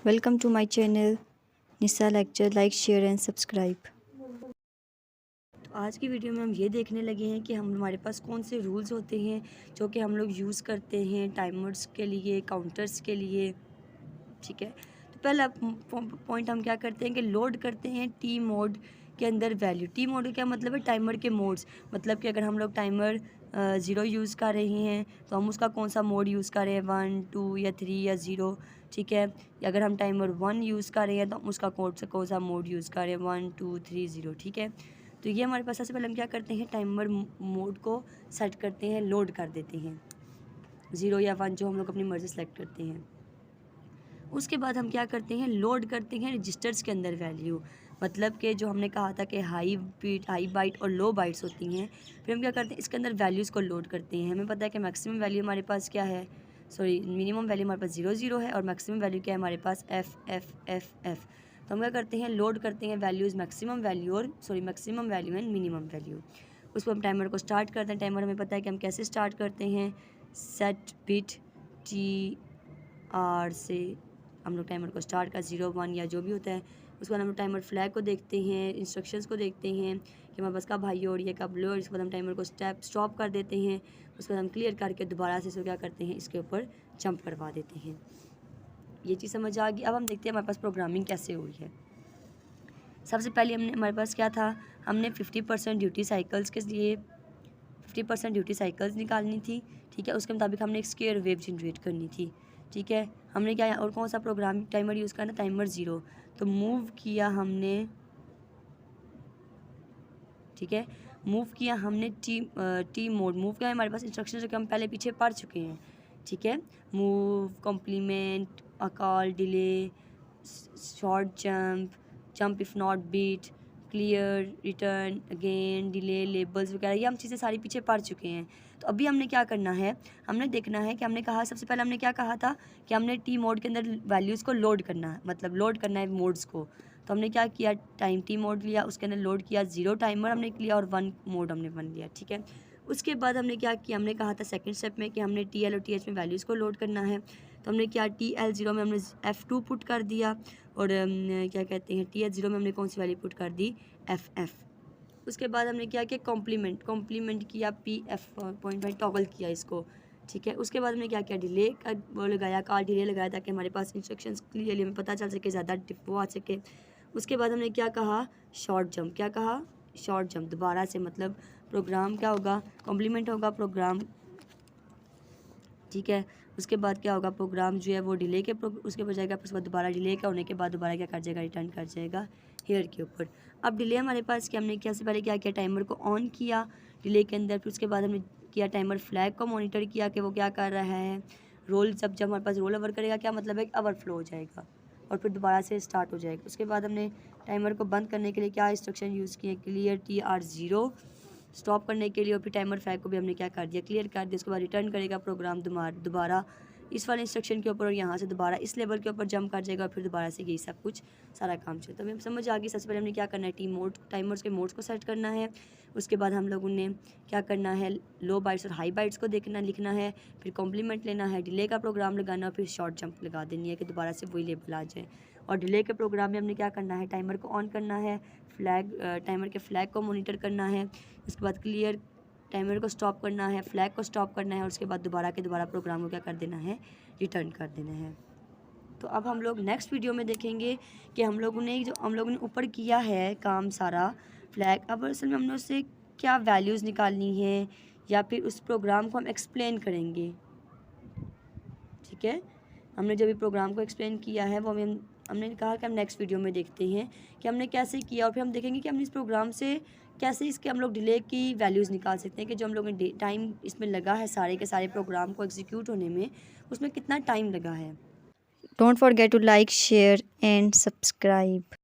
Welcome to my channel Nisha lecture. Like share and subscribe. तो आज की video में हम ये देखने लगे हैं कि हमारे पास कौन से रूल्स होते हैं जो कि हम लोग यूज़ करते हैं टाइमर्स के लिए, काउंटर्स के लिए। ठीक है, तो पहला पॉइंट हम क्या करते हैं कि लोड करते हैं टी मोड के अंदर वैल्यू। टी मोड का क्या मतलब है? टाइमर के मोड्स। मतलब कि अगर हम लोग टाइमर 0 यूज़ कर रहे हैं तो हम उसका कौन सा मोड यूज़ कर रहे हैं, 1, 2 या 3 या 0। ठीक है, या अगर हम टाइमर 1 यूज़ कर रहे हैं तो हम उसका कौन सा मोड यूज़ कर रहे हैं, 1, 2, 3, 0। ठीक है, तो ये हमारे पास सबसे पहले हम क्या करते हैं, टाइमर मोड को सेट करते हैं, लोड कर देते हैं 0 या 1 जो हम लोग अपनी मर्ज़ी सेलेक्ट करते हैं। उसके बाद हम क्या करते हैं, लोड करते हैं रजिस्टर्स के अंदर वैल्यू। मतलब कि जो हमने कहा था कि हाई बाइट और लो बाइट्स होती हैं, फिर हम क्या करते हैं, इसके अंदर वैल्यूज़ को लोड करते हैं। हमें पता है कि मैक्सिमम वैल्यू हमारे पास क्या है, मिनिमम वैल्यू हमारे पास 0, 0 है और मैक्सिमम वैल्यू क्या है हमारे पास, एफ एफ एफ एफ। तो हम क्या करते हैं, लोड करते हैं values, maximum value and minimum value. उसको हम टाइमर को स्टार्ट करते हैं। टाइमर हमें पता है कि हम कैसे स्टार्ट करते हैं, सेट बिट टी आर से हम लोग टाइमर को स्टार्ट कर 0, 1 या जो भी होता है। उसके बाद हम लोग टाइमर फ्लैग को देखते हैं, इंस्ट्रक्शंस को देखते हैं कि हमारे पास कब हाई हो रही है, कब लो। उसके बाद हम टाइमर को स्टॉप कर देते हैं। उसके बाद हम क्लियर करके दोबारा से इसको क्या करते हैं, इसके ऊपर जंप करवा देते हैं। ये चीज़ समझ आ गई। अब हम देखते हैं हमारे पास प्रोग्रामिंग कैसे हुई है। सबसे पहले हमारे पास क्या था, हमने 50% ड्यूटी साइकिल्स के लिए 50% ड्यूटी साइकिल्स निकालनी थी। ठीक है, उसके मुताबिक हमने एक स्क्वायर वेव जनरेट करनी थी। ठीक है, हमने क्या और कौन सा प्रोग्राम टाइमर यूज़ करना, टाइमर 0। तो मूव किया हमने, ठीक है, मूव किया हमने टी मोड। मूव किया हमारे पास इंस्ट्रक्शन जो कि हम पहले पीछे पढ़ चुके हैं। ठीक है, move, complement, acall, delay, short jump if not bit, clear, return, again, delay, labels वगैरह, ये हम चीज़ें सारी पीछे पढ़ चुके हैं। तो अभी हमने क्या करना है, हमने देखना है कि हमने कहा, सबसे पहले हमने क्या कहा था कि हमने टी मोड के अंदर वैल्यूज़ को लोड करना है, मतलब लोड करना है मोड्स को। तो हमने क्या किया, टाइम टी मोड लिया, उसके अंदर लोड किया 0 टाइमर हमने लिया और 1 मोड हमने 1 लिया। ठीक है, उसके बाद हमने क्या किया, हमने कहा था सेकंड स्टेप में कि हमने टी एल और टी एच में वैल्यूज़ को लोड करना है। तो हमने क्या, टी एल 0 में हमने F2 पुट कर दिया और क्या कहते हैं, टी एच 0 में हमने कौन सी वैल्यू पुट कर दी, FF। उसके बाद हमने क्या किया, कॉम्प्लीमेंट किया, P_F टॉगल किया इसको। ठीक है, उसके बाद हमने क्या किया, डिले का वो लगाया, कार डिले लगाया ताकि हमारे पास इंस्ट्रक्शंस क्लियरली हमें पता चल सके, ज़्यादा वो आ सके। उसके बाद हमने क्या कहा, शॉर्ट जंप। क्या कहा, शॉर्ट जंप दोबारा से, मतलब प्रोग्राम क्या होगा, कॉम्प्लीमेंट होगा प्रोग्राम। ठीक है, उसके बाद क्या होगा, प्रोग्राम जो है वो डिले के उसके बजाय का, उसके बाद दोबारा डिले का होने के बाद दोबारा क्या कर जाएगा, रिटर्न कर जाएगा हेयर के ऊपर। अब डिले हमारे पास क्या, हमने क्या से पहले क्या किया, टाइमर को ऑन किया डिले के अंदर। फिर उसके बाद हमने किया, टाइमर फ्लैग को मॉनिटर किया कि वो क्या कर रहा है, रोल जब हमारे पास रोल ओवर करेगा, क्या मतलब है, ओवरफ्लो हो जाएगा और फिर दोबारा से स्टार्ट हो जाएगा। उसके बाद हमने टाइमर को बंद करने के लिए क्या इंस्ट्रक्शन यूज़ किए, क्लियर TR 0 स्टॉप करने के लिए, और फिर टाइमर फ्लैग को भी हमने क्या कर दिया, क्लियर कर दिया। उसके बाद रिटर्न करेगा प्रोग्राम दोबारा इस वाले इंस्ट्रक्शन के ऊपर और यहाँ से दोबारा इस लेवल के ऊपर जंप कर जाएगा और फिर दोबारा से यही सब कुछ सारा काम चलता है। तो हमें समझ आ गई, सबसे पहले हमने क्या करना है, टाइमर्स के मोड्स को सेट करना है। उसके बाद हम लोगों ने क्या करना है, लो बाइट्स और हाई बाइट्स को लिखना है, फिर कॉम्प्लीमेंट लेना है, डिले का प्रोग्राम लगाना, फिर शॉर्ट जंप लगा देनी है कि दोबारा से वही लेवल आ जाए। और डिले के प्रोग्राम में हमने क्या करना है, टाइमर को ऑन करना है, टाइमर के फ्लैग को मॉनिटर करना है। उसके बाद क्लियर, टाइमर को स्टॉप करना है, फ्लैग को स्टॉप करना है और उसके बाद दोबारा प्रोग्राम को क्या कर देना है, रिटर्न कर देना है। तो अब हम लोग नेक्स्ट वीडियो में देखेंगे कि हम लोगों ने ऊपर किया है काम सारा फ्लैग, अब असल में हमने उससे क्या वैल्यूज़ निकालनी है या फिर उस प्रोग्राम को हम एक्सप्लेन करेंगे। ठीक है, हमने जो भी प्रोग्राम को एक्सप्लेन किया है वो हमने कहा कि हम नेक्स्ट वीडियो में देखते हैं कि हमने कैसे किया, और फिर हम देखेंगे कि हमने इस प्रोग्राम से कैसे इसके हम लोग डिले की वैल्यूज़ निकाल सकते हैं कि जो हम लोगों ने टाइम इसमें लगा है सारे के सारे प्रोग्राम को एग्जीक्यूट होने में, उसमें कितना टाइम लगा है। Don't forget to like share and subscribe.